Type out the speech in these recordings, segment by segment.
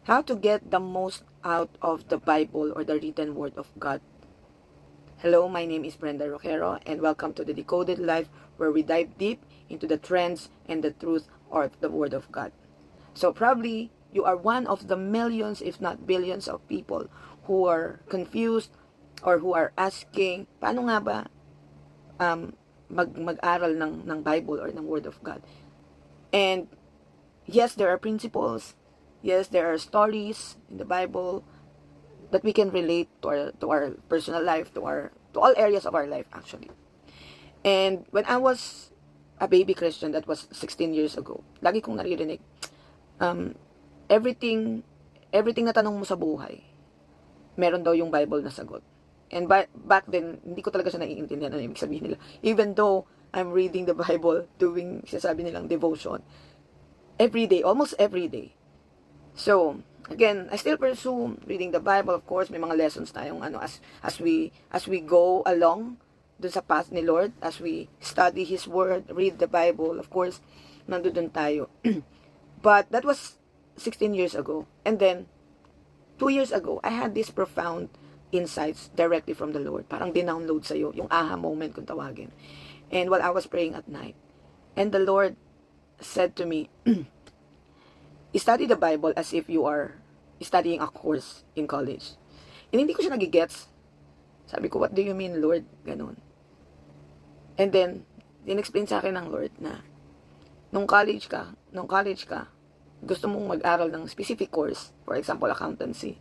How to get the most out of the Bible or the written word of God. Hello, my name is Brenda Roquero and welcome to the Decoded Life, where we dive deep into the trends and the truth of the word of God. So probably you are one of the millions, if not billions of people who are confused or who are asking, paano nga ba mag-aral ng Bible or ng Word of God? And yes, there are principles. Yes, there are stories in the Bible that we can relate to our personal life, to all areas of our life actually. And when I was a baby Christian, that was 16 years ago, lagi kong naririnig, everything na tanong mo sa buhay, meron daw yung Bible na sagot. And back then, hindi ko talaga siya naiintindihan ano ibig sabihin nila. Even though I'm reading the Bible, doing, sasabi nilang devotion, every day, almost every day. So, again, I still pursue reading the Bible. Of course, may mga lessons tayong as we go along dun sa path ni Lord, as we study His Word, read the Bible, of course, nandun tayo. But that was 16 years ago. And then, 2 years ago, I had this profound insights directly from the Lord. Parang dinownload sa'yo, yung aha moment kung tawagin. And while I was praying at night, and the Lord said to me, study the Bible as if you are studying a course in college. And hindi ko siya nagigets. Sabi ko, what do you mean, Lord? Ganun. And then, in-explain sa akin ng Lord na, nung college ka, gusto mong mag-aral ng specific course, for example, accountancy,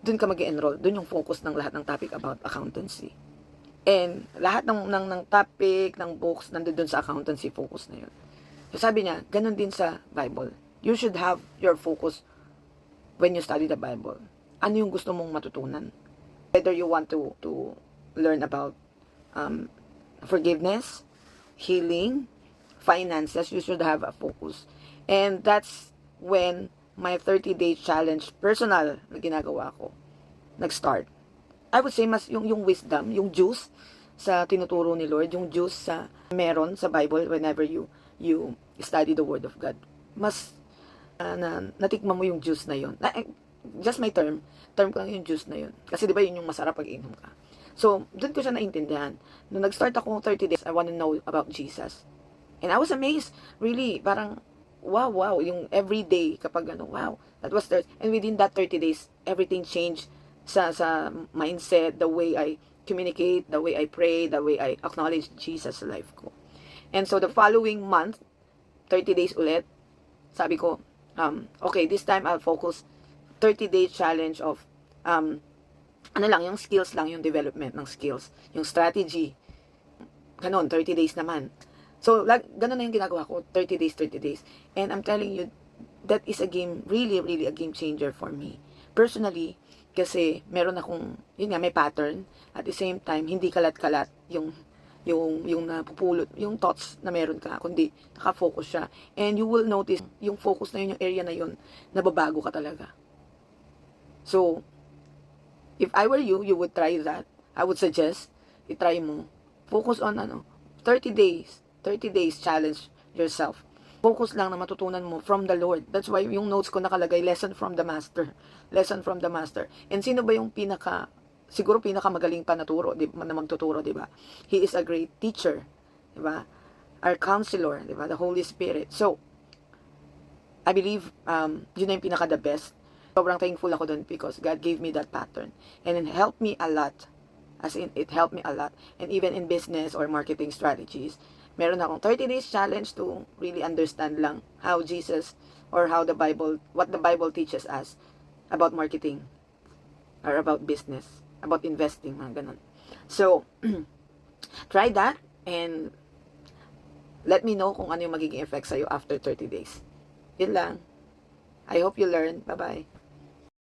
dun ka mag-enroll. Dun yung focus ng lahat ng topic about accountancy. And lahat ng topic, ng books, nandun dun sa accountancy focus na yun. So sabi niya, ganun din sa Bible. You should have your focus when you study the Bible. Ano yung gusto mong matutunan? Whether you want to learn about forgiveness, healing, finances, you should have a focus. And that's when my 30-day challenge, personal na ginagawa ko, nag-start. I would say mas yung wisdom, yung juice sa tinuturo ni Lord, yung juice sa meron sa Bible whenever you study the Word of God. Mas natikman mo yung juice na yun. Just my term ko lang yung juice na yun. Kasi di ba yun yung masarap pag inom ka. So, doon ko siya naintindihan. Nung nag-start ako 30 days, I want to know about Jesus. And I was amazed. Really, parang, wow, yung everyday kapag wow, that was 30. And within that 30 days, everything changed sa mindset, the way I communicate, the way I pray, the way I acknowledge Jesus sa life ko. And so, the following month, 30 days ulit, sabi ko, okay, this time I'll focus 30-day challenge of yung skills lang, yung development ng skills, yung strategy. Ganon, 30 days naman. So, ganon na yung ginagawa ko, 30 days. And I'm telling you, that is a game, really a game changer for me. Personally, kasi meron akong, yun nga, may pattern. At the same time, hindi kalat-kalat yung napupulot, yung thoughts na meron ka, kundi nakafocus siya. And you will notice, yung focus na yun, yung area na yun, nababago ka talaga. So, if I were you, you would try that. I would suggest, itry mo. Focus on 30 days challenge yourself. Focus lang na matutunan mo from the Lord. That's why yung notes ko nakalagay, lesson from the Master. And sino ba yung siguro pinakamagaling pa na magtuturo, di ba? He is a great teacher, di ba? Our counselor, di ba? The Holy Spirit. So, I believe, yun na yung the best. Sobrang thankful ako dun because God gave me that pattern. And it helped me a lot. As in, it helped me a lot. And even in business or marketing strategies, meron akong 30 days challenge to really understand lang how Jesus or what the Bible teaches us about marketing or about business, about investing, mga ganun. So, try that and let me know kung ano yung magiging effect sa'yo after 30 days. Yun lang. I hope you learn. Bye-bye.